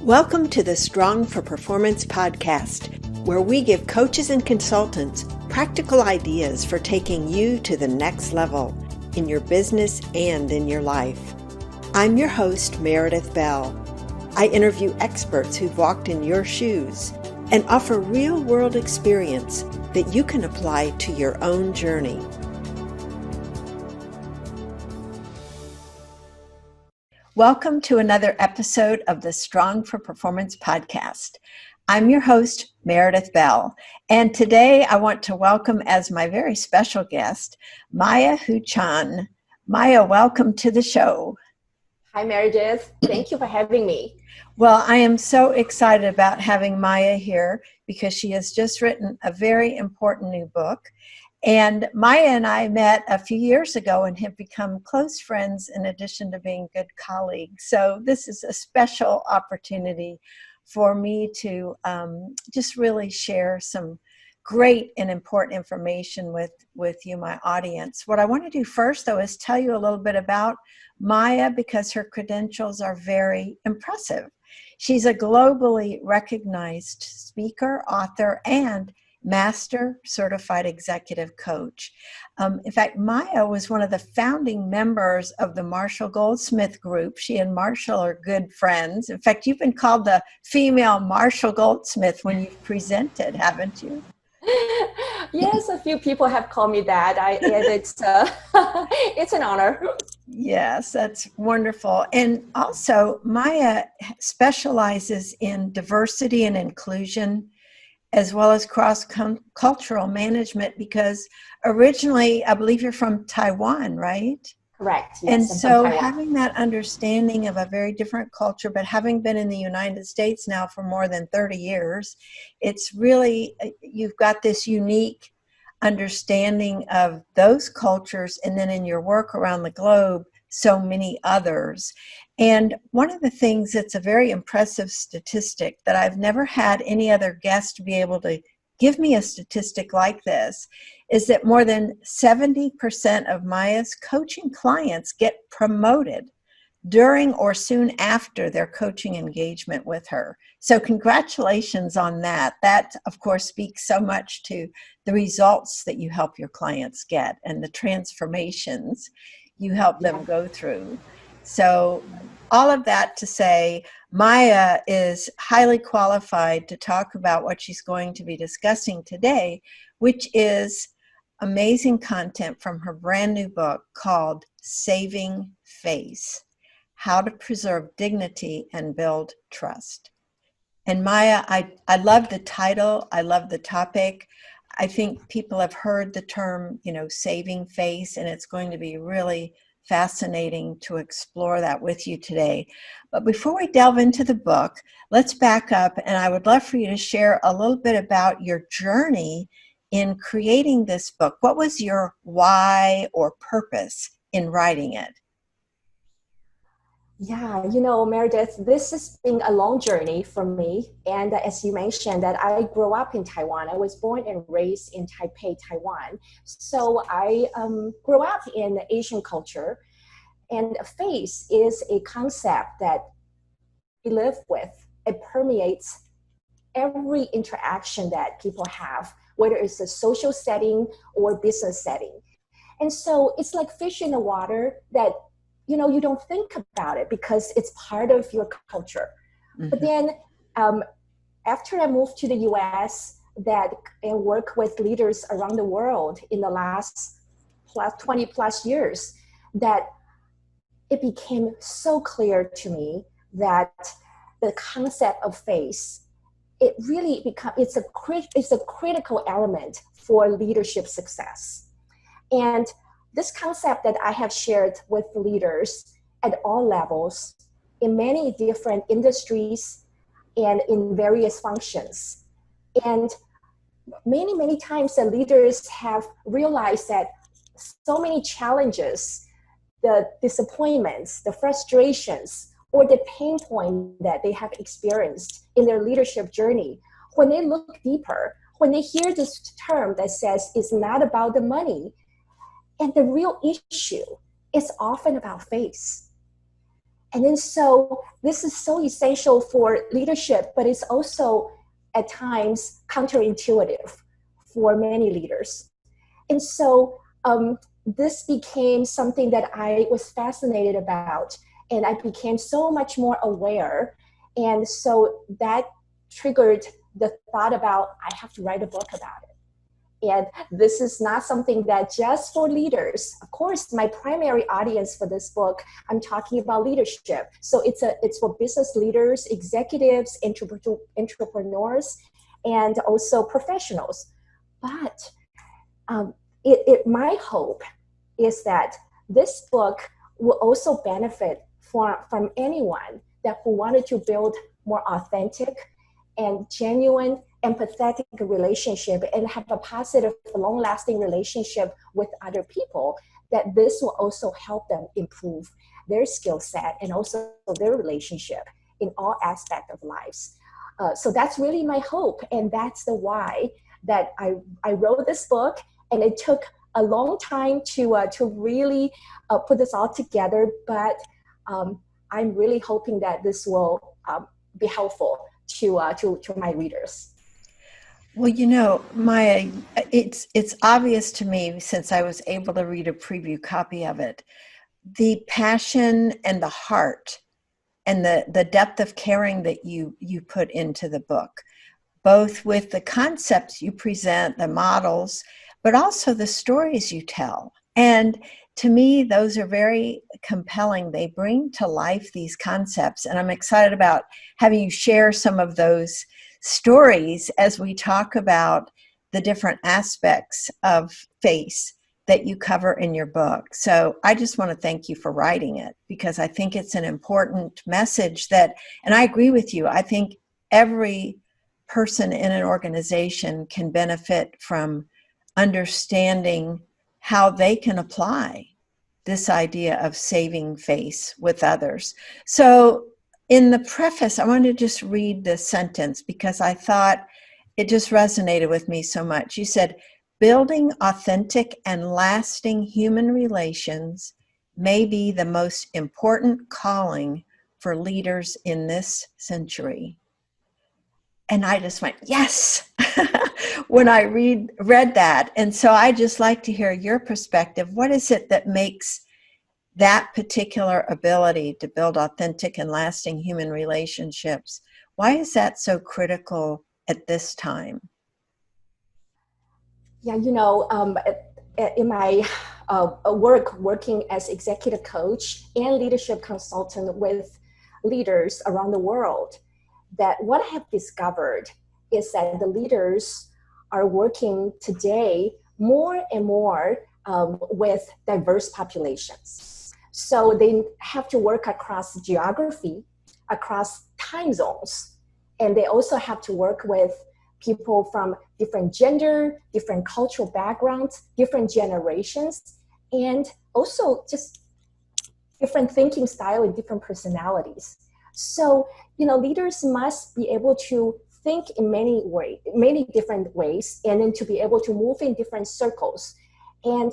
Welcome to the Strong for Performance podcast, where we give coaches and consultants practical ideas for taking you to the next level in your business and in your life. I'm your host, Meredith Bell. I interview experts who've walked in your shoes and offer real-world experience that you can apply to your own journey. Welcome to another episode of the Strong for Performance podcast. I'm your host, Meredith Bell, and today I want to welcome as my very special guest, Maya Huchan. Maya, welcome to the show. Hi, Meredith. Thank you for having me. Well, I am so excited about having Maya here because she has just written a very important new book. And Maya and I met a few years ago and have become close friends in addition to being good colleagues. So this is a special opportunity for me to just really share some great and important information with you, my audience. What I want to do first, though, is tell you a little bit about Maya because her credentials are very impressive. She's a globally recognized speaker, author, and Master Certified Executive Coach. In fact, Maya was one of the founding members of the Marshall Goldsmith Group. She and Marshall are good friends. In fact, you've been called the female Marshall Goldsmith when you've presented, haven't you? Yes, a few people have called me that. It's an honor. Yes, that's wonderful. And also, Maya specializes in diversity and inclusion, as well as cross-cultural management, because originally, I believe you're from Taiwan, right? Correct. Yes, And so having that understanding of a very different culture, but having been in the United States now for more than 30 years, it's really, you've got this unique understanding of those cultures, and then in your work around the globe, so many others. And one of the things that's a very impressive statistic that I've never had any other guest be able to give me a statistic like this is that more than 70% of Maya's coaching clients get promoted during or soon after their coaching engagement with her. So congratulations on that. That, of course, speaks so much to the results that you help your clients get and the transformations you help them go through. So all of that to say, Maya is highly qualified to talk about what she's going to be discussing today, which is amazing content from her brand new book called Saving Face: How to Preserve Dignity and Build Trust. And Maya, I love the title. I love the topic. I think people have heard the term, saving face, and it's going to be really fascinating to explore that with you today. But before we delve into the book, let's back up, and I would love for you to share a little bit about your journey in creating this book. What was your why or purpose in writing it? Yeah, Meredith, this has been a long journey for me. And as you mentioned, that I grew up in Taiwan. I was born and raised in Taipei, Taiwan. So I grew up in Asian culture. And face is a concept that we live with. It permeates every interaction that people have, whether it's a social setting or business setting. And so it's like fish in the water that you don't think about it because it's part of your culture. Mm-hmm. But then after I moved to the US and work with leaders around the world in the last 20 plus years, that it became so clear to me that the concept of face, it really it's a critical element for leadership success. And this concept that I have shared with leaders at all levels in many different industries and in various functions. And many, many times the leaders have realized that so many challenges, the disappointments, the frustrations, or the pain point that they have experienced in their leadership journey, when they look deeper, when they hear this term that says it's not about the money, and the real issue is often about face. And then so this is so essential for leadership, but it's also at times counterintuitive for many leaders. And so this became something that I was fascinated about, and I became so much more aware. And so that triggered the thought about I have to write a book about it. And this is not something that just for leaders. Of course, my primary audience for this book, I'm talking about leadership. So it's for business leaders, executives, entrepreneurs, and also professionals. But my hope is that this book will also benefit from anyone that who wanted to build more authentic and genuine empathetic relationship and have a positive long-lasting relationship with other people, that this will also help them improve their skill set and also their relationship in all aspects of lives. So that's really my hope, and that's the why that I wrote this book. And it took a long time to really put this all together, but I'm really hoping that this will be helpful to my readers. Well, it's obvious to me, since I was able to read a preview copy of it, the passion and the heart and the depth of caring that you put into the book, both with the concepts you present, the models, but also the stories you tell. And to me, those are very compelling. They bring to life these concepts. And I'm excited about having you share some of those stories as we talk about the different aspects of face that you cover in your book. So I just want to thank you for writing it, because I think it's an important message that, and I agree with you, I think every person in an organization can benefit from understanding how they can apply this idea of saving face with others. So in the preface, I wanted to just read this sentence because I thought it just resonated with me so much. You said, building authentic and lasting human relations may be the most important calling for leaders in this century. And I just went, yes, when I read that. And so I just like to hear your perspective. What is it that makes that particular ability to build authentic and lasting human relationships, why is that so critical at this time? Yeah, in my working as executive coach and leadership consultant with leaders around the world, that what I have discovered is that the leaders are working today more and more with diverse populations. So they have to work across geography, across time zones, and they also have to work with people from different gender, different cultural backgrounds, different generations, and also just different thinking style and different personalities. So, leaders must be able to think in many different ways, and then to be able to move in different circles. And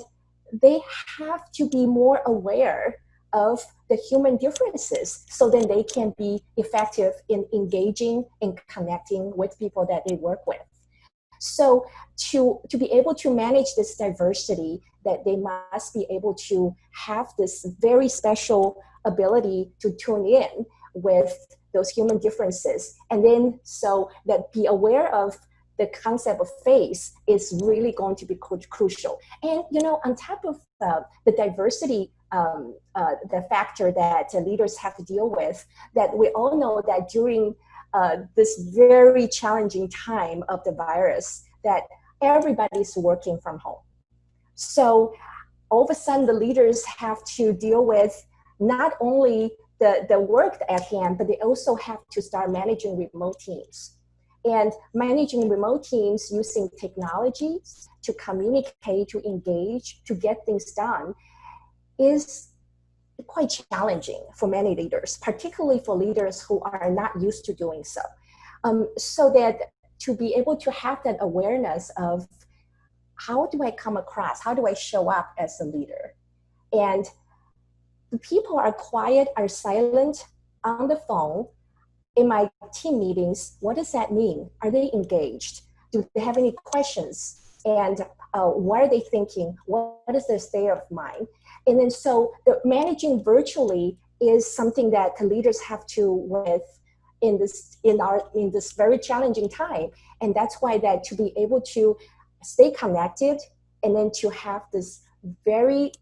they have to be more aware of the human differences so then they can be effective in engaging and connecting with people that they work with. So to be able to manage this diversity, that they must be able to have this very special ability to tune in with those human differences. And then so that be aware of the concept of face is really going to be crucial. And, on top of the diversity, the factor that leaders have to deal with, that we all know that during this very challenging time of the virus, that everybody's working from home. So all of a sudden the leaders have to deal with not only the work at hand, but they also have to start managing remote teams. And managing remote teams using technology to communicate, to engage, to get things done is quite challenging for many leaders, particularly for leaders who are not used to doing so. So that to be able to have that awareness of how do I come across, how do I show up as a leader? And the people are quiet, are silent on the phone in my team meetings, what does that mean? Are they engaged? Do they have any questions? And what are they thinking? What is their state of mind? And then so the managing virtually is something that the leaders have to with in this very challenging time. And that's why that to be able to stay connected and then to have this very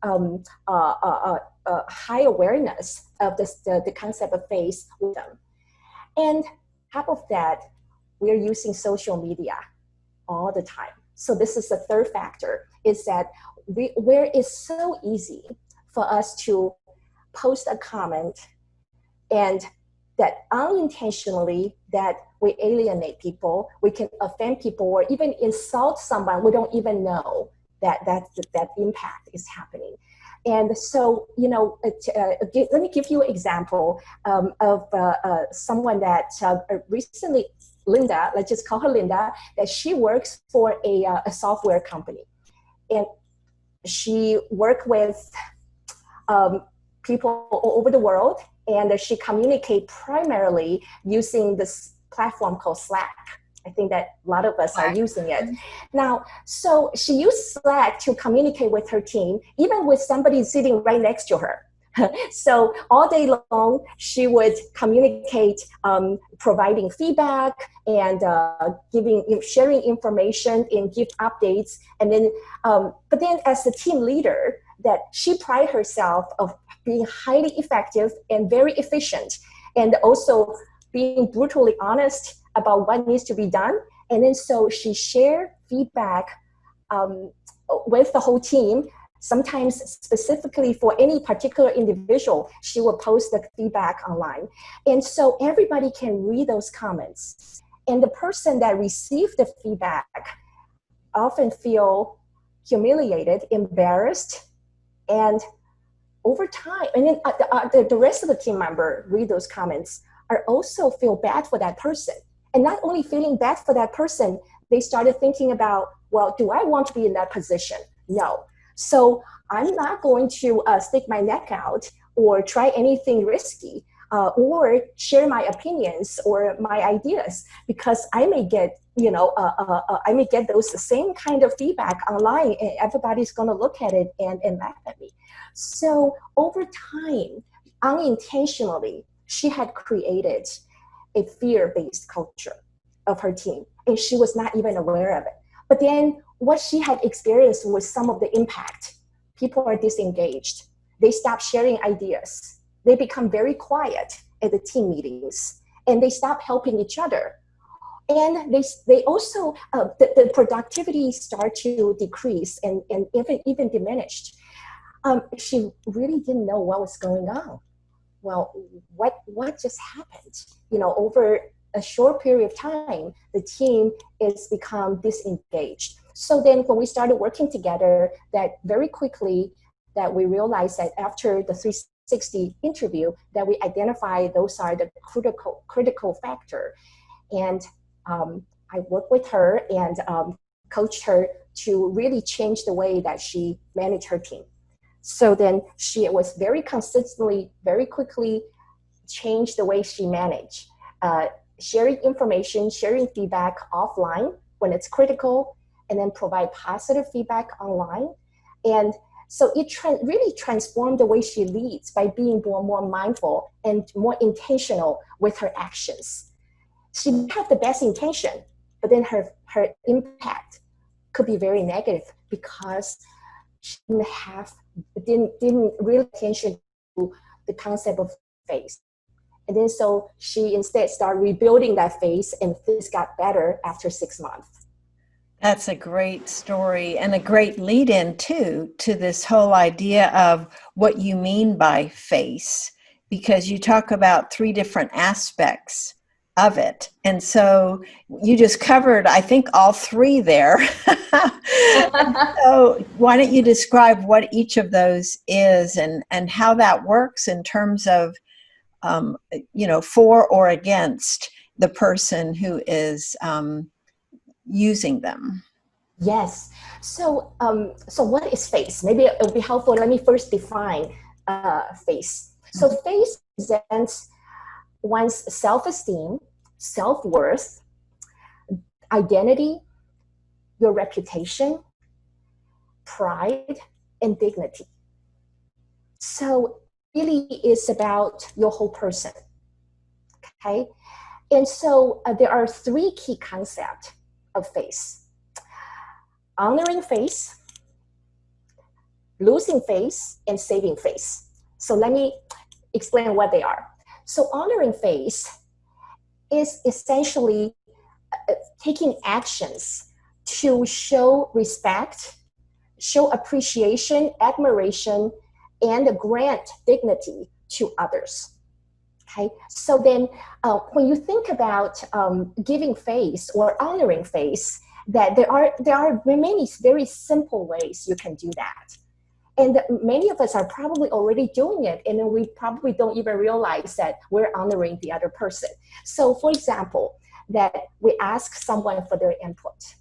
high awareness of the concept of face with them. And on top of that, we're using social media all the time. So this is the third factor, is that where it's so easy for us to post a comment and that unintentionally that we alienate people, we can offend people or even insult someone we don't even know that impact is happening. And so, let me give you an example of someone that recently, Linda, let's just call her Linda, that she works for a software company. And she worked with people all over the world, and she communicates primarily using this platform called Slack. I think that a lot of us are using it. Now, so she used Slack to communicate with her team, even with somebody sitting right next to her. So all day long, she would communicate, providing feedback and sharing information and give updates. And then, but then as the team leader, that she prides herself of being highly effective and very efficient, and also being brutally honest about what needs to be done. And then so she shared feedback with the whole team. Sometimes specifically for any particular individual, she will post the feedback online. And so everybody can read those comments. And the person that received the feedback often feel humiliated, embarrassed, and over time, and then the rest of the team member read those comments are also feel bad for that person. And not only feeling bad for that person, they started thinking about, well, do I want to be in that position? No. So I'm not going to stick my neck out or try anything risky or share my opinions or my ideas, because I may get, I may get those the same kind of feedback online, and everybody's going to look at it and laugh at me. So over time, unintentionally, she had created a fear-based culture of her team, and she was not even aware of it. But then what she had experienced was some of the impact. People are disengaged. They stop sharing ideas. They become very quiet at the team meetings, and they stop helping each other. And they also, the productivity start to decrease and even diminished. She really didn't know what was going on. Well, what just happened? Over a short period of time, the team is become disengaged. So then when we started working together, that very quickly that we realized that after the 360 interview that we identify those are the critical factor. And I worked with her and coached her to really change the way that she managed her team. So then she was very consistently, very quickly changed the way she managed, sharing information, sharing feedback offline when it's critical, and then provide positive feedback online. And so it really transformed the way she leads by being more mindful and more intentional with her actions. She may have the best intention, but then her impact could be very negative because she didn't really attention to the concept of face. And then so she instead started rebuilding that face, and things got better after 6 months. That's a great story and a great lead-in too to this whole idea of what you mean by face, because you talk about 3 different aspects of it. And so you just covered, I think, all 3 there. So why don't you describe what each of those is and how that works in terms of, for or against the person who is using them. Yes. So what is face? Maybe it would be helpful. Let me first define face. So face represents one's self-esteem, self-worth, identity, your reputation, pride, and dignity. So really is about your whole person, okay? And so there are three key concepts of face: honoring face, losing face, and saving face. So let me explain what they are. So honoring face is essentially taking actions to show respect, show appreciation, admiration, and grant dignity to others. Okay, so then when you think about giving face or honoring face, that there are many very simple ways you can do that. And many of us are probably already doing it, and then we probably don't even realize that we're honoring the other person. So for example, that we ask someone for their input,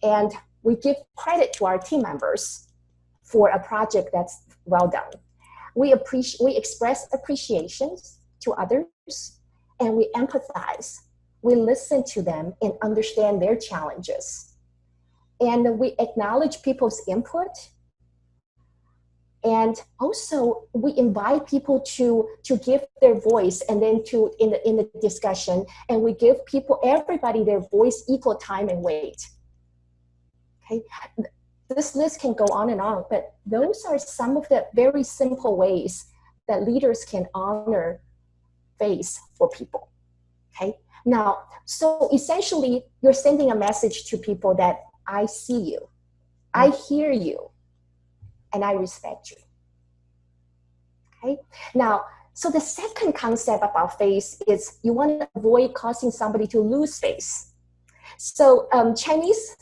and we give credit to our team members for a project that's well done. We express appreciations to others, and we empathize. We listen to them and understand their challenges. And we acknowledge people's input. And also we invite people to give their voice, and then to in the discussion, and we give everybody their voice equal time and weight. Okay, this list can go on and on, but those are some of the very simple ways that leaders can honor face for people. Okay, now, so essentially you're sending a message to people that I see you, I hear you, and I respect you. Okay, now, so the second concept about face is you want to avoid causing somebody to lose face. So Chinese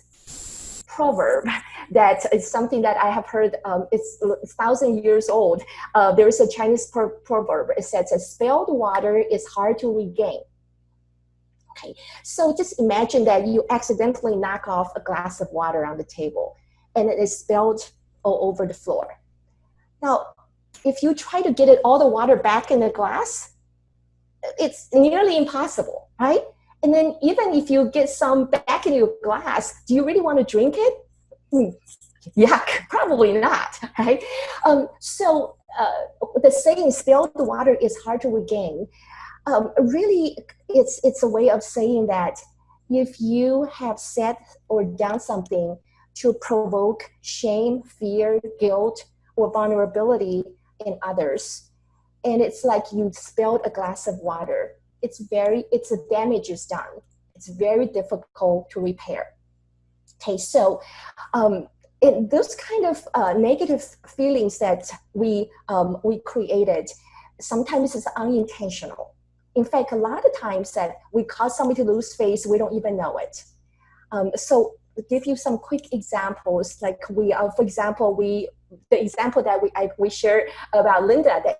proverb that is something that I have heard, it's 1,000 years old. There is a Chinese proverb. It says, spilled water is hard to regain. Okay, so just imagine that you accidentally knock off a glass of water on the table, and it is spilled all over the floor. Now, if you try to get all the water back in the glass, it's nearly impossible, right? And then even if you get some back in your glass, do you really want to drink it? Yuck, probably not, right? So the saying, spilled water is hard to regain, really it's a way of saying that if you have said or done something to provoke shame, fear, guilt, or vulnerability in others, and it's like you spilled a glass of water, it's a damage is done. It's very difficult to repair. Okay, so those kind of negative feelings that we created, sometimes it's unintentional. In fact, a lot of times that we cause somebody to lose face, we don't even know it. So to give you some quick examples, like for example, the example that we shared about Linda, that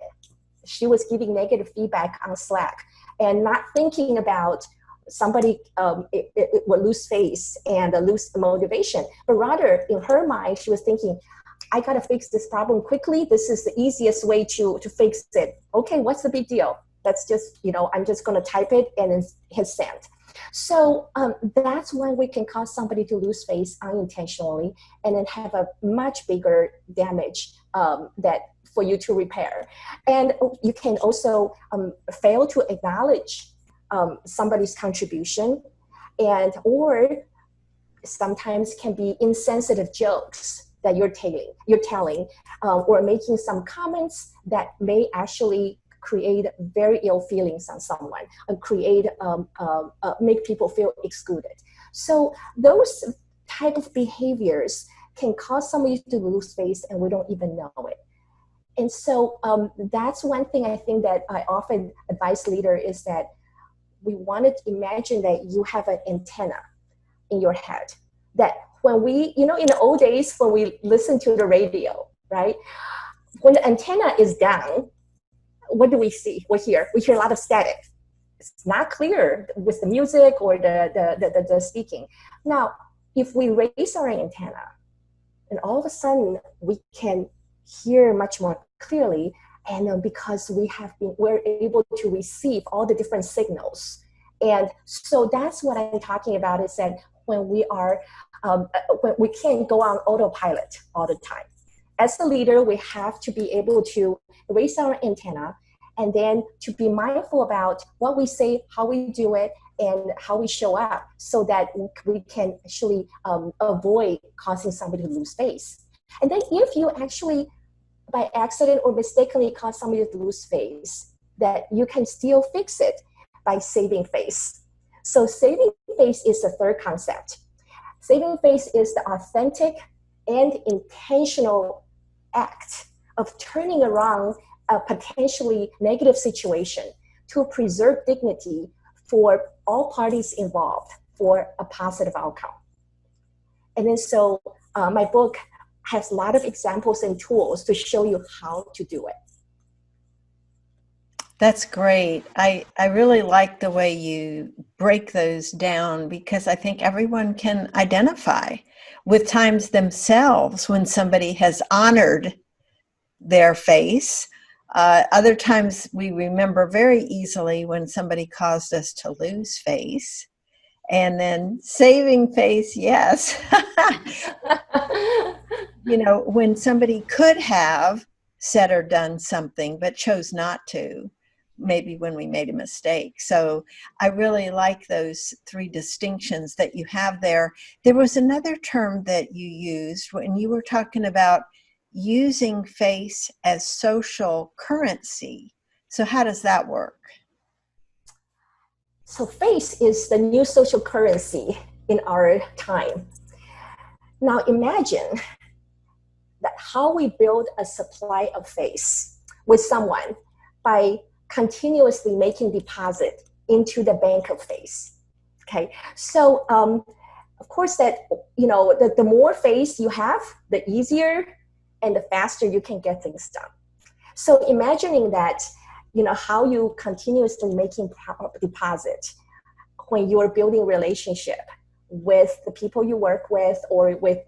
she was giving negative feedback on Slack and not thinking about somebody it would lose face and lose motivation, but rather in her mind, she was thinking, I gotta fix this problem quickly. This is the easiest way to fix it. Okay, what's the big deal? That's just, I'm just gonna type it and then hit send. So that's when we can cause somebody to lose face unintentionally and then have a much bigger damage that for you to repair. And you can also fail to acknowledge somebody's contribution, and or sometimes can be insensitive jokes that you're telling, or making some comments that may actually create very ill feelings on someone and make people feel excluded. So those type of behaviors can cause somebody to lose face and we don't even know it. And so that's one thing I think that I often advise leaders is that we wanted to imagine that you have an antenna in your head, that when we, in the old days when we listen to the radio, right? When the antenna is down, what do we see? We hear a lot of static. It's not clear with the music or the speaking. Now, if we raise our antenna, and all of a sudden we can hear much more clearly, And because we're able to receive all the different signals. And so that's what I'm talking about, is that when when we can't go on autopilot all the time. As a leader, we have to be able to raise our antenna and then to be mindful about what we say, how we do it, and how we show up, so that we can actually avoid causing somebody to lose face. And then if you actually, by accident or mistakenly, cause somebody to lose face, that you can still fix it by saving face. So saving face is the third concept. Saving face is the authentic and intentional act of turning around a potentially negative situation to preserve dignity for all parties involved for a positive outcome. And then so my book has a lot of examples and tools to show you how to do it. That's great. I really like the way you break those down, because I think everyone can identify with times themselves when somebody has honored their face. Other times we remember very easily when somebody caused us to lose face. And then saving face, yes. When somebody could have said or done something but chose not to, maybe when we made a mistake. So I really like those three distinctions that you have there. There was another term that you used when you were talking about using face as social currency. So how does that work? So face is the new social currency in our time. Now imagine that how we build a supply of face with someone by continuously making deposit into the bank of face. Okay, so of course that the more face you have, the easier and the faster you can get things done. So imagining that, how you continuously making deposit when you're building relationship with the people you work with, or with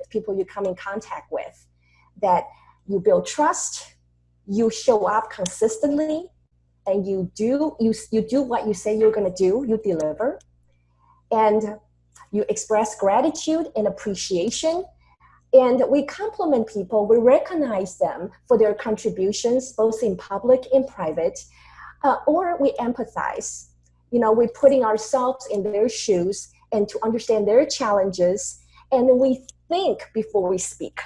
people you come in contact with, that you build trust, you show up consistently, and you do what you say you're going to do, you deliver, and you express gratitude and appreciation. And we compliment people, we recognize them for their contributions, both in public and private, or we empathize. We're putting ourselves in their shoes and to understand their challenges, and we think before we speak.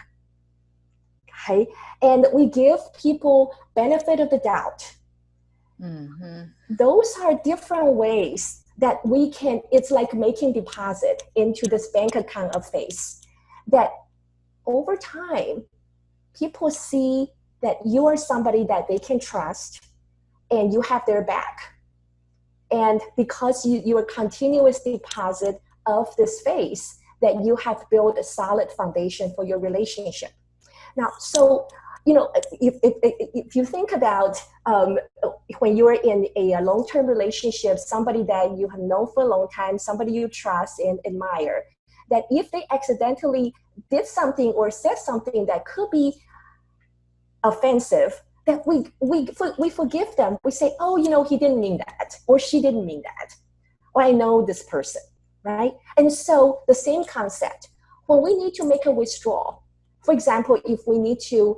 Okay? And we give people benefit of the doubt. Mm-hmm. Those are different ways that we can, it's like making deposit into this bank account of face, that over time, people see that you are somebody that they can trust and you have their back. And because you are continuous deposit of this face, that you have built a solid foundation for your relationship. Now, so, if you think about when you're in a long-term relationship, somebody that you have known for a long time, somebody you trust and admire, that if they accidentally did something or said something that could be offensive, that we forgive them. We say, oh, he didn't mean that, or she didn't mean that, or I know this person, right? And so the same concept, when we need to make a withdrawal, for example, if we need to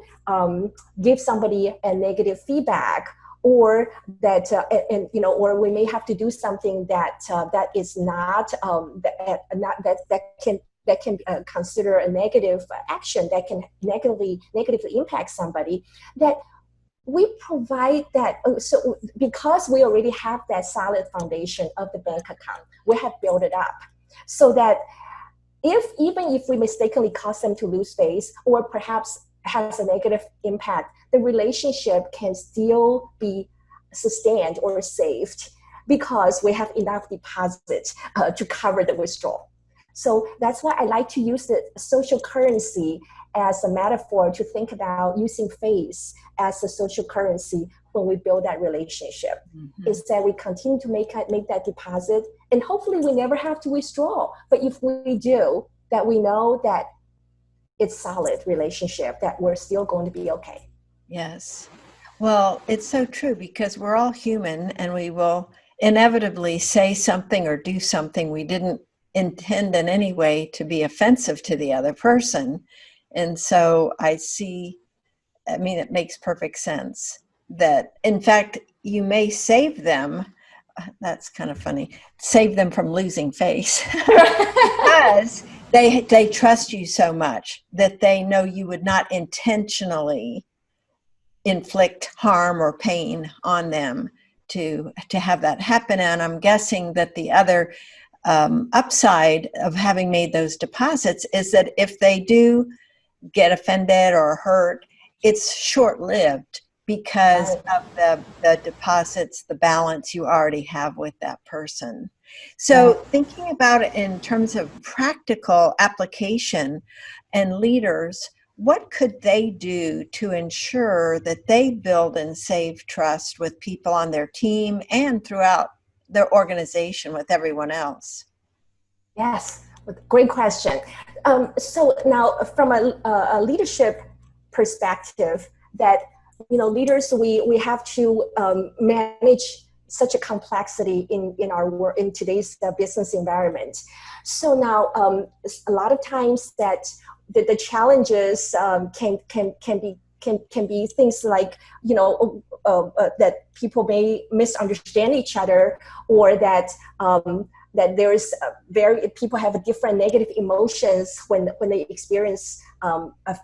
give somebody a negative feedback, or that or we may have to do something that is not that can consider a negative action that can negatively impact somebody, that we provide that. So because we already have that solid foundation of the bank account, we have built it up so that even if we mistakenly cause them to lose face, or perhaps has a negative impact, the relationship can still be sustained or saved because we have enough deposit to cover the withdrawal. So that's why I like to use the social currency as a metaphor to think about using face as a social currency when we build that relationship. Mm-hmm. Is that we continue to make that deposit, and hopefully we never have to withdraw. But if we do, that we know that it's solid relationship, that we're still going to be okay. Yes. Well, it's so true because we're all human and we will inevitably say something or do something we didn't intend in any way to be offensive to the other person. And so I mean, it makes perfect sense that, in fact, you may save them. That's kind of funny. Save them from losing face because they trust you so much that they know you would not intentionally inflict harm or pain on them to have that happen. And I'm guessing that the other upside of having made those deposits is that if they do get offended or hurt, it's short lived because Right. of the deposits, the balance you already have with that person. Yeah. So, thinking about it in terms of practical application and leaders, what could they do to ensure that they build and save trust with people on their team and throughout their organization with everyone else? Yes, great question. So now, from a leadership perspective, that leaders, we have to manage such a complexity in our work in today's business environment. So now, a lot of times that the challenges can be things like that people may misunderstand each other, or that there's people have different negative emotions when they experience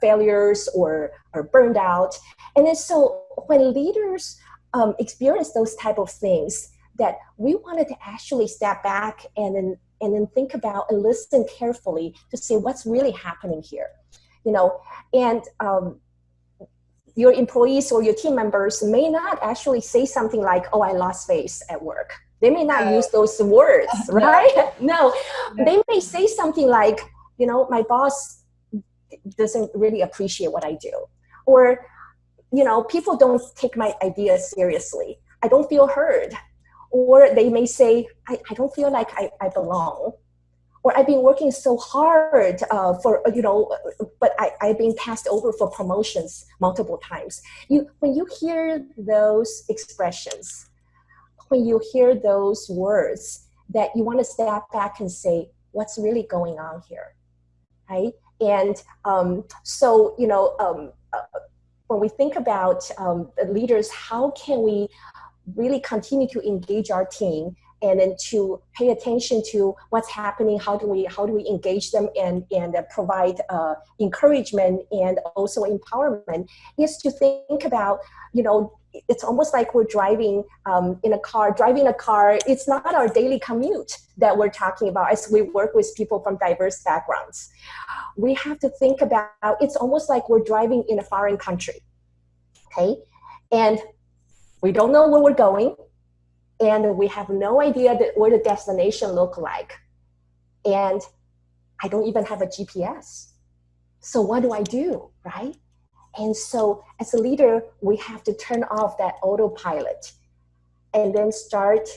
failures or burned out. And then so when leaders experience those type of things, that we wanted to actually step back and then think about and listen carefully to see what's really happening here, and your employees or your team members may not actually say something like, "Oh, I lost face at work." They may not use No, those words, no, right? No, no. they may say something like, "My boss doesn't really appreciate what I do," or, "People don't take my ideas seriously. I don't feel heard." Or they may say, I don't feel like I belong. Or I've been working so hard but I've been passed over for promotions multiple times. When you hear those expressions, when you hear those words, that you want to step back and say, what's really going on here, right? And when we think about leaders, how can we really continue to engage our team, and then to pay attention to what's happening? How do we engage them and provide encouragement and also empowerment? Is to think about, it's almost like we're driving a car. It's not our daily commute that we're talking about as we work with people from diverse backgrounds. We have to think about, it's almost like we're driving in a foreign country, okay? And we don't know where we're going, and we have no idea what the destination look like. And I don't even have a GPS. So what do I do, right? And so as a leader, we have to turn off that autopilot and then start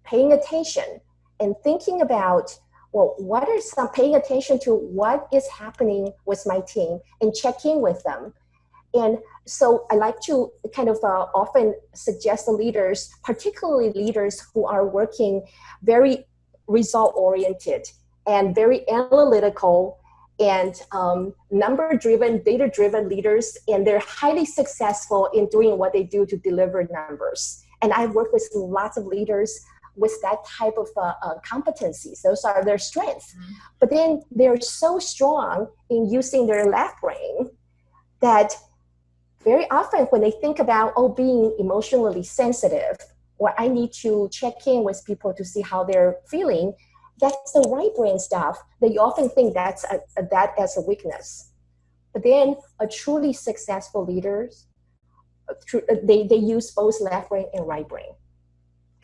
paying attention and thinking about, well, paying attention to what is happening with my team and check in with them. And so I like to kind of often suggest the leaders, particularly leaders who are working very result-oriented and very analytical and number-driven, data-driven leaders, and they're highly successful in doing what they do to deliver numbers. And I've worked with lots of leaders with that type of competencies. Those are their strengths. Mm-hmm. But then they're so strong in using their left brain that very often when they think about, being emotionally sensitive, or I need to check in with people to see how they're feeling, that's the right brain stuff that you often think that as a weakness. But then a truly successful leaders, they use both left brain and right brain,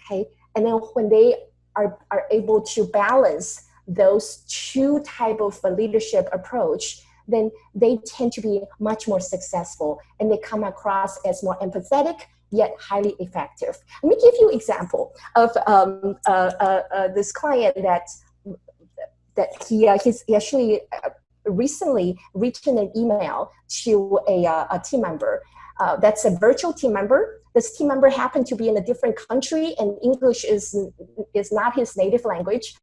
okay? And then when they are able to balance those two type of leadership approach, then they tend to be much more successful, and they come across as more empathetic yet highly effective. Let me give you an example of this client that he actually recently written an email to a team member. that's a virtual team member. This team member happened to be in a different country, and English is not his native language.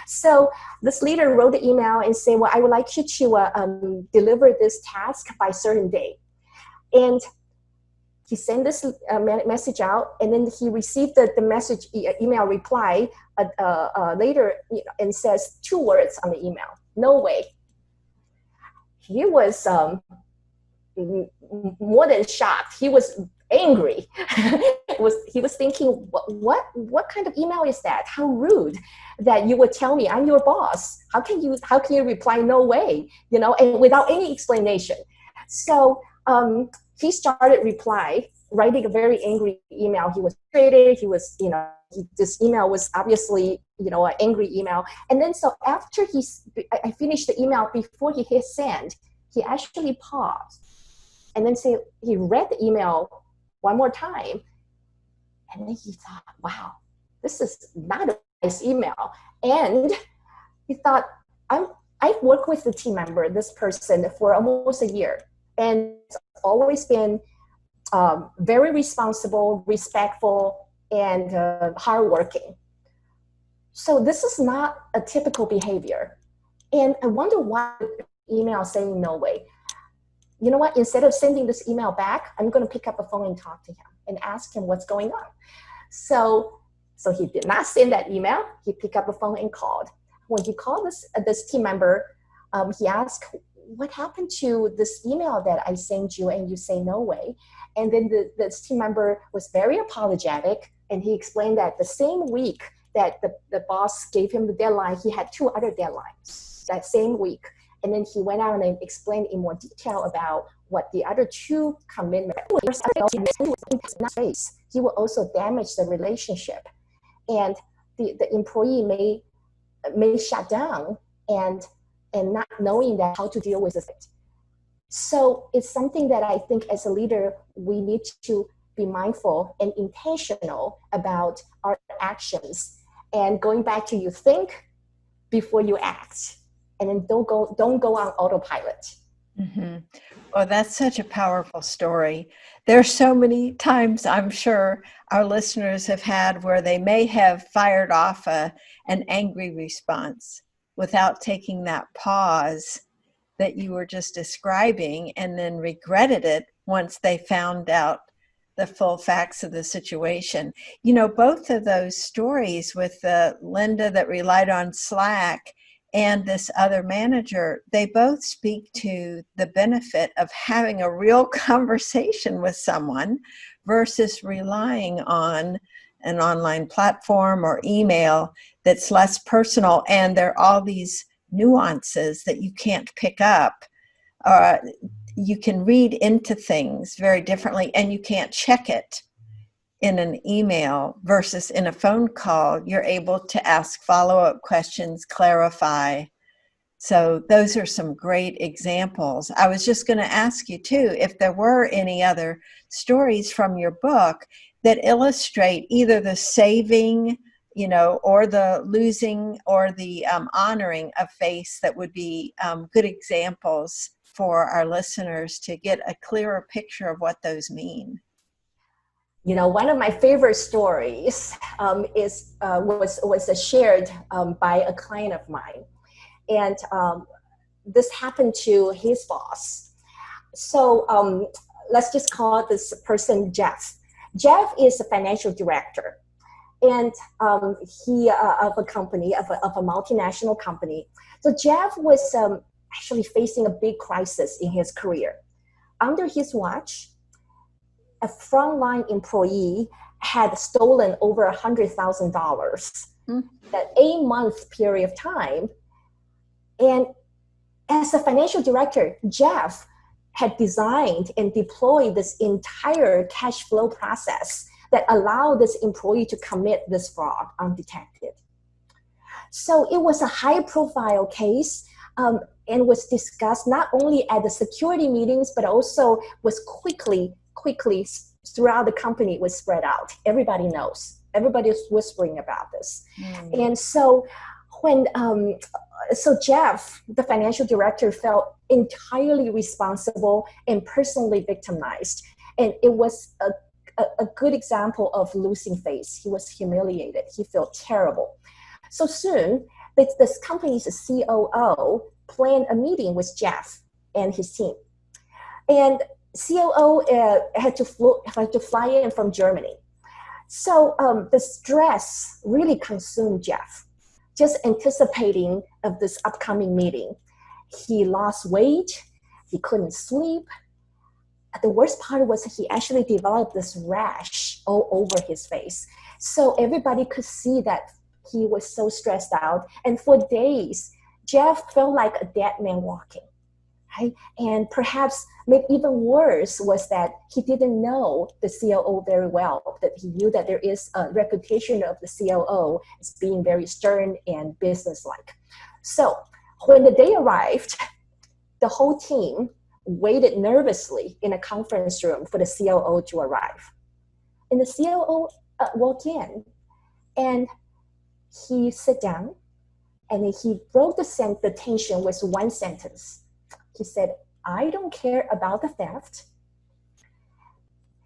So this leader wrote the email and said, well, I would like you to deliver this task by certain date. And he sent this message out, and then he received the message email reply later, and says 2 words on the email: no way. He was more than shocked. He was angry. He was thinking, what kind of email is that? How rude that you would tell me I'm your boss. How can you reply no way? And without any explanation. So he started writing a very angry email. He was frustrated. He was, this email was obviously, an angry email. And then so after I finished the email, before he hit send, he actually paused and then he read the email one more time. And then he thought, wow, this is not a nice email. And he thought, I've worked with the team member, this person, for almost a year. And it's always been very responsible, respectful, and hardworking. So this is not a typical behavior. And I wonder why email saying no way. You know what? Instead of sending this email back, I'm going to pick up the phone and talk to him and ask him what's going on. So he did not send that email. He picked up the phone and called. When he called this team member, he asked, what happened to this email that I sent you and you say no way? And then this team member was very apologetic, and he explained that the same week that the boss gave him the deadline, he had 2 other deadlines that same week. And then he went out and explained in more detail about what the other 2 commitments were. He will also damage the relationship, and the employee may shut down and not knowing that how to deal with it. So it's something that I think as a leader, we need to be mindful and intentional about our actions. And going back to, you think before you act, and then don't go on autopilot. Mm-hmm. Well, that's such a powerful story. There's so many times I'm sure our listeners have had where they may have fired off an angry response without taking that pause that you were just describing, and then regretted it once they found out the full facts of the situation. Both of those stories with Linda that relied on Slack and this other manager, they both speak to the benefit of having a real conversation with someone versus relying on an online platform or email that's less personal, and there are all these nuances that you can't pick up. You can read into things very differently, and you can't check it in an email versus in a phone call. You're able to ask follow-up questions, clarify. So those are some great examples. I was just going to ask you too, if there were any other stories from your book that illustrate either the saving, or the losing, or the honoring of face, that would be good examples for our listeners to get a clearer picture of what those mean. One of my favorite stories was shared by a client of mine, and this happened to his boss. So let's just call this person Jeff. Jeff is a financial director, and he of a company, of a multinational company. So Jeff was actually facing a big crisis in his career. Under his watch, a frontline employee had stolen over $100,000 that 8-month period of time. And as a financial director, Jeff had designed and deployed this entire cash flow process that allowed this employee to commit this fraud undetected. So it was a high profile case, and was discussed not only at the security meetings, but also was quickly throughout the company was spread out. Everybody knows. Everybody is whispering about this. And so so Jeff, the financial director, felt entirely responsible and personally victimized. And it was a good example of losing face. He was humiliated. He felt terrible. So soon, this company's COO planned a meeting with Jeff and his team. And COO had to fly in from Germany. So the stress really consumed Jeff, just anticipating of this upcoming meeting. He lost weight. He couldn't sleep. The worst part was he actually developed this rash all over his face. So everybody could see that he was so stressed out. And for days, Jeff felt like a dead man walking. Right? And perhaps maybe even worse was that he didn't know the COO very well, that he knew that there is a reputation of the COO as being very stern and businesslike. So when the day arrived, the whole team waited nervously in a conference room for the COO to arrive. And the COO walked in and he sat down and he broke the tension with one sentence. He said, "I don't care about the theft."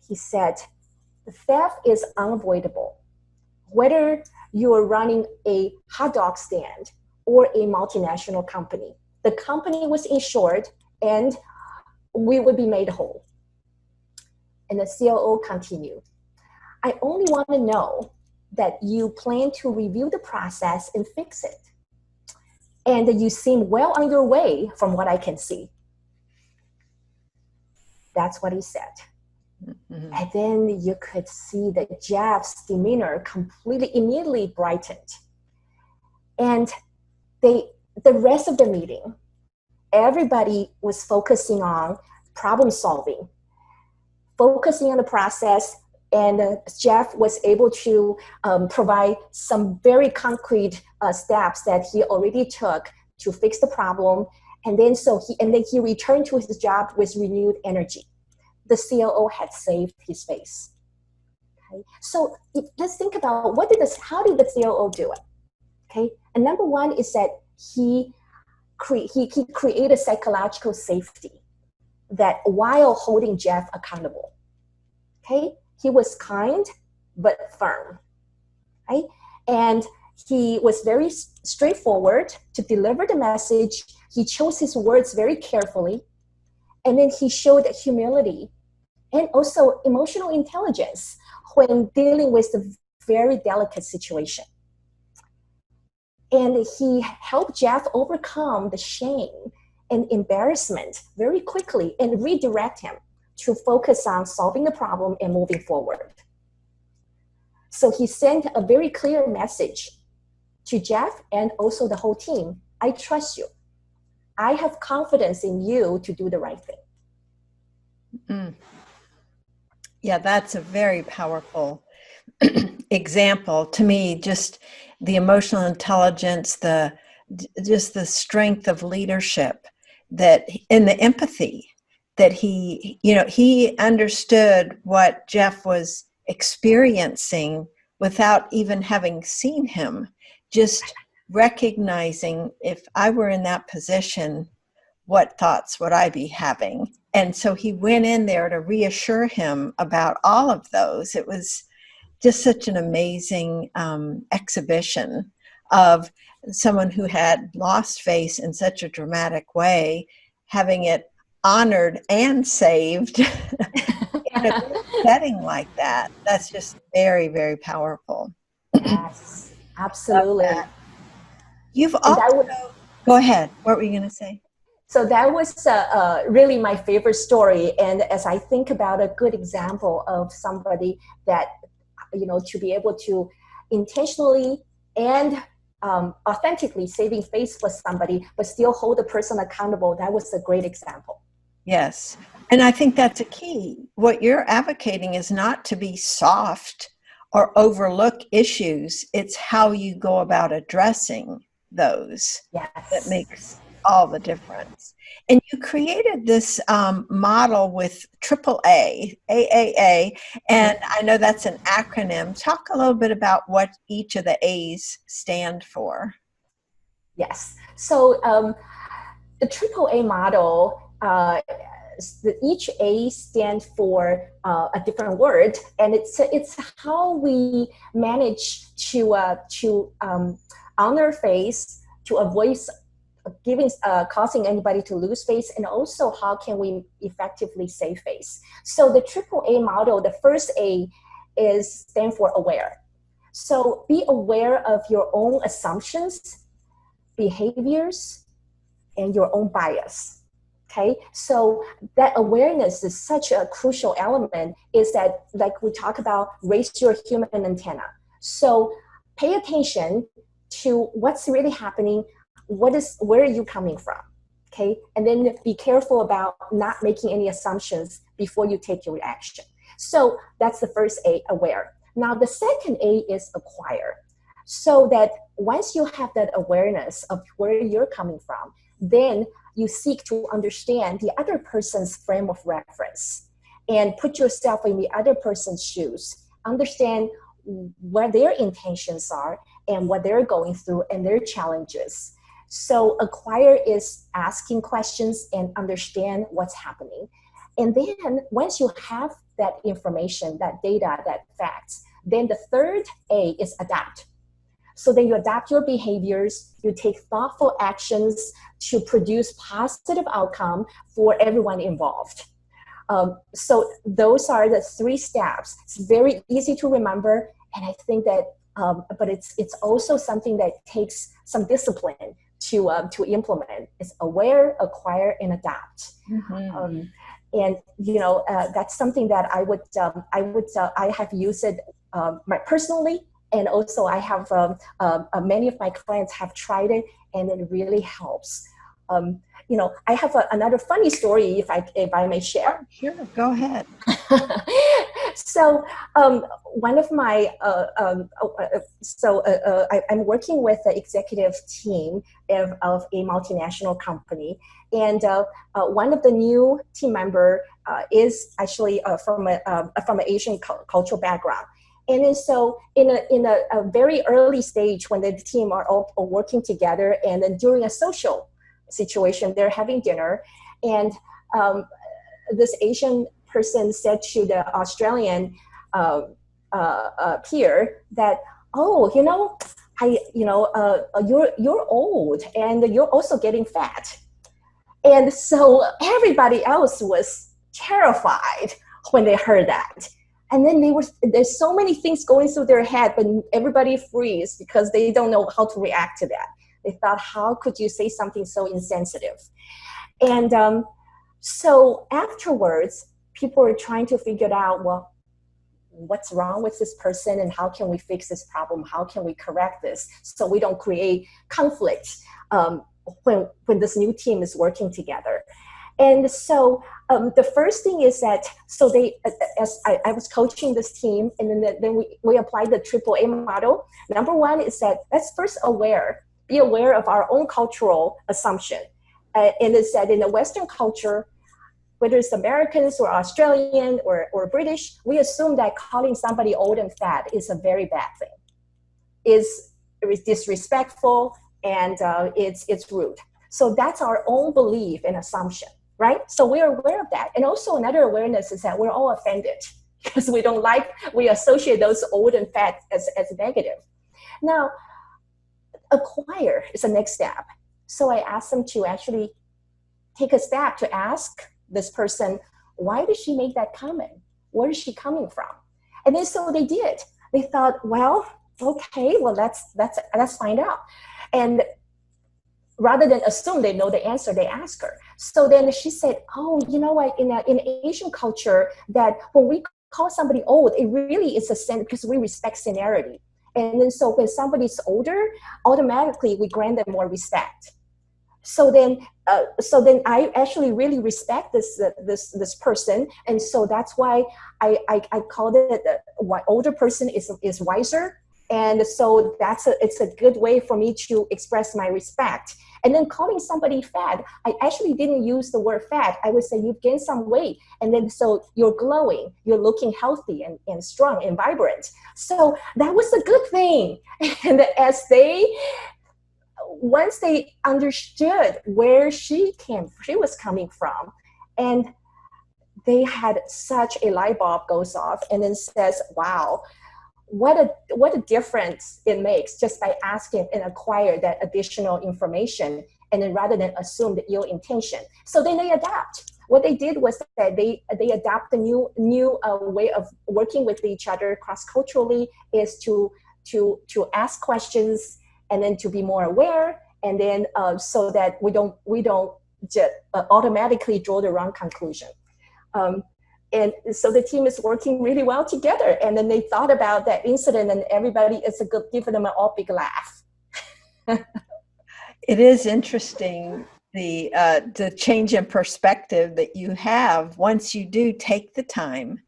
He said, "The theft is unavoidable. Whether you are running a hot dog stand or a multinational company, the company was insured and we would be made whole." And the COO continued, "I only want to know that you plan to review the process and fix it. And you seem well on your way from what I can see." That's what he said. Mm-hmm. And then you could see that Jeff's demeanor immediately brightened. And the rest of the meeting, everybody was focusing on problem solving, focusing on the process, and Jeff was able to provide some very concrete steps that he already took to fix the problem. And then he returned to his job with renewed energy. The COO had saved his face. Okay? So let's think about how did the COO do it? Okay, and number one is that he created psychological safety that while holding Jeff accountable. Okay, he was kind but firm, right? And he was very straightforward to deliver the message. He chose his words very carefully. And then he showed humility and also emotional intelligence when dealing with the very delicate situation. And he helped Jeff overcome the shame and embarrassment very quickly and redirect him to focus on solving the problem and moving forward. So he sent a very clear message to Jeff and also the whole team. "I trust you. I have confidence in you to do the right thing." Mm. Yeah, that's a very powerful example to me. Just the emotional intelligence, just the strength of leadership, and the empathy that he understood what Jeff was experiencing without even having seen him, just recognizing, if I were in that position, what thoughts would I be having? And so he went in there to reassure him about all of those. It was just such an amazing exhibition of someone who had lost face in such a dramatic way, having it honored and saved in a setting like that. That's just very, very powerful. Yes, absolutely. You've also, go ahead. What were you going to say? So that was really my favorite story. And as I think about a good example of somebody that, to be able to intentionally and authentically saving face for somebody, but still hold the person accountable, that was a great example. Yes. And I think that's a key. What you're advocating is not to be soft or overlook issues. It's how you go about addressing those that makes all the difference. And you created this model with AAA, and I know that's an acronym. Talk a little bit about what each of the A's stand for. Yes. So the AAA model each A stands for a different word, and it's how we manage to honor face, to avoid giving causing anybody to lose face, and also how can we effectively save face. So the triple A model, the first A is stand for aware. So be aware of your own assumptions, behaviors, and your own bias. Okay, so that awareness is such a crucial element, is that, like we talk about, raise your human antenna. So pay attention to what's really happening, where are you coming from, okay? And then be careful about not making any assumptions before you take your action. So that's the first A, aware. Now the second A is acquire. So that once you have that awareness of where you're coming from, then you seek to understand the other person's frame of reference and put yourself in the other person's shoes, understand what their intentions are and what they're going through and their challenges. So acquire is asking questions and understand what's happening. And then once you have that information, that data, that facts, then the third A is adapt. So then you adapt your behaviors, you take thoughtful actions to produce positive outcome for everyone involved. So those are the 3 steps. It's very easy to remember, and I think that, but it's also something that takes some discipline to implement. It's aware, acquire, and adapt. Mm-hmm. And that's something that I have used it personally. And also I have, many of my clients have tried it, and it really helps. I have another funny story, if I may share. Sure, go ahead. So one of my, I'm working with the executive team of a multinational company. And one of the new team member is actually from an Asian cultural background. And then so in a very early stage, when the team are all working together, and then during a social situation, they're having dinner, and this Asian person said to the Australian peer that, oh, you're old and you're also getting fat. And so everybody else was terrified when they heard that. And then there's so many things going through their head, but everybody freeze because they don't know how to react to that. They thought, how could you say something so insensitive? And so afterwards, people were trying to figure out, well, what's wrong with this person and how can we fix this problem? How can we correct this so we don't create conflict when this new team is working together? And so the first thing is that, so as I was coaching this team, and then we applied the AAA model. Number 1 is that let's first be aware of our own cultural assumption. And it's that in the Western culture, whether it's Americans or Australian or British, we assume that calling somebody old and fat is a very bad thing. It's disrespectful, and it's rude. So that's our own belief and assumption, right? So we're aware of that. And also another awareness is that we're all offended because we associate those old and fat as negative. Now, acquire is the next step. So I asked them to actually take a step to ask this person, why did she make that comment? Where is she coming from? And then so they did. They thought, well, okay, well, let's find out. And rather than assume they know the answer, they ask her. So then she said, oh, you know what, in Asian culture, that when we call somebody old, it really is a sense, because we respect seniority. And then so when somebody's older, automatically we grant them more respect. So then I actually really respect this person, and so that's why I called it older person is wiser, and so it's a good way for me to express my respect. And then calling somebody fat, I actually didn't use the word fat. I would say you've gained some weight, and then so you're glowing, you're looking healthy and strong and vibrant. So that was a good thing. And once they understood where she was coming from, and they had such a light bulb goes off and then says, wow, what a difference it makes just by asking and acquire that additional information, and then rather than assume the ill intention. So then they adapt. What they did was that they adapt the new way of working with each other cross-culturally, is to ask questions and then to be more aware, and then so that we don't just automatically draw the wrong conclusion. And so the team is working really well together. And then they thought about that incident, and everybody is giving them an all big laugh. It is interesting, the change in perspective that you have once you do take the time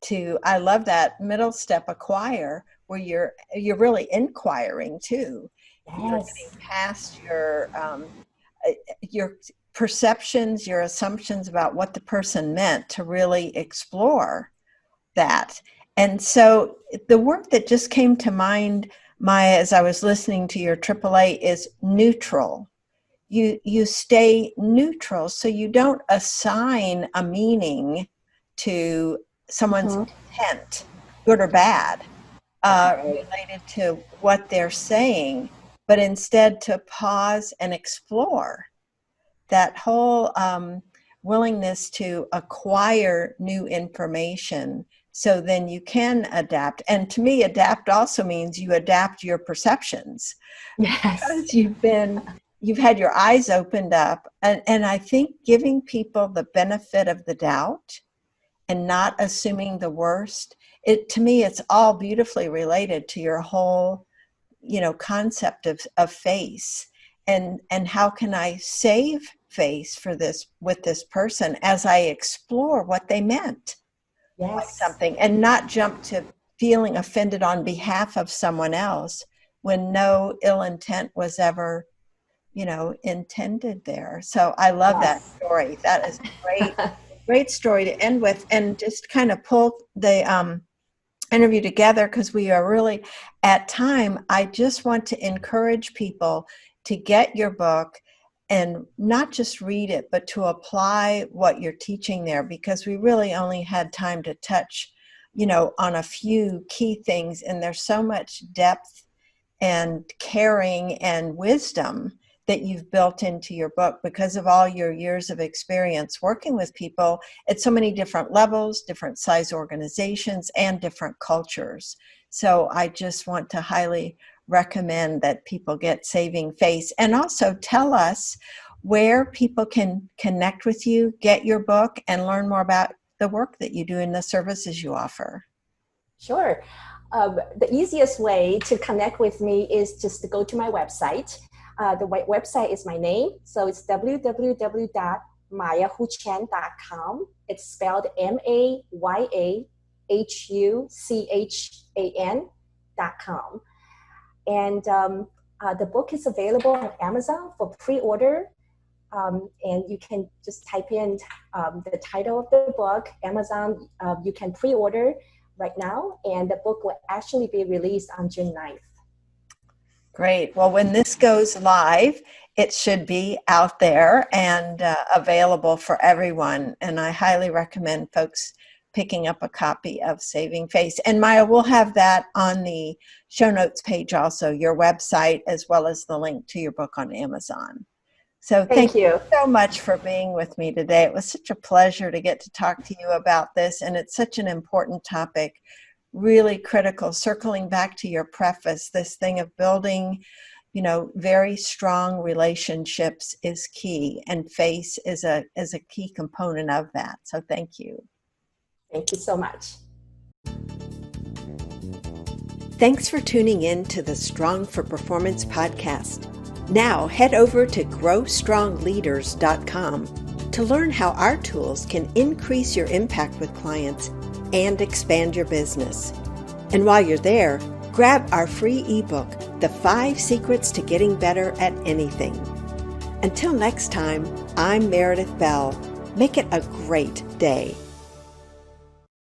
to. I love that middle step, acquire, where you're really inquiring too. Yes. You're getting past your perceptions, your assumptions about what the person meant, to really explore that. And so the word that just came to mind, Maya, as I was listening to your AAA, is neutral. You stay neutral, so you don't assign a meaning to someone's intent, good or bad, related to what they're saying, but instead to pause and explore. That whole willingness to acquire new information, so then you can adapt. And to me, adapt also means you adapt your perceptions. Yes. Because you've had your eyes opened up. And I think giving people the benefit of the doubt and not assuming the worst, to me, it's all beautifully related to your whole, concept of face. And how can I save face with this person as I explore what they meant by something, and not jump to feeling offended on behalf of someone else when no ill intent was ever, intended there. So I love that story. That is a great story to end with, and just kind of pull the interview together, because we are really at time. I just want to encourage people to get your book and not just read it, but to apply what you're teaching there, because we really only had time to touch, on a few key things. And there's so much depth and caring and wisdom that you've built into your book because of all your years of experience working with people at so many different levels, different size organizations, and different cultures. So I just want to highly recommend that people get Saving Face, and also tell us where people can connect with you, get your book, and learn more about the work that you do and the services you offer. Sure. The easiest way to connect with me is just to go to my website. The website is my name. So it's www.mayahuchan.com. It's spelled MAYAHUCHAN.com. And the book is available on Amazon for pre-order. And you can just type in the title of the book, Amazon. You can pre-order right now, and the book will actually be released on June 9th. Great. Well, when this goes live, it should be out there and available for everyone. And I highly recommend folks picking up a copy of Saving Face. And Maya, we'll have that on the show notes page also, your website, as well as the link to your book on Amazon. So thank you so much for being with me today. It was such a pleasure to get to talk to you about this. And it's such an important topic, really critical. Circling back to your preface, this thing of building, very strong relationships is key, and face is a key component of that. So thank you. Thank you so much. Thanks for tuning in to the Strong for Performance podcast. Now head over to growstrongleaders.com to learn how our tools can increase your impact with clients and expand your business. And while you're there, grab our free ebook, The 5 Secrets to Getting Better at Anything. Until next time, I'm Meredith Bell. Make it a great day.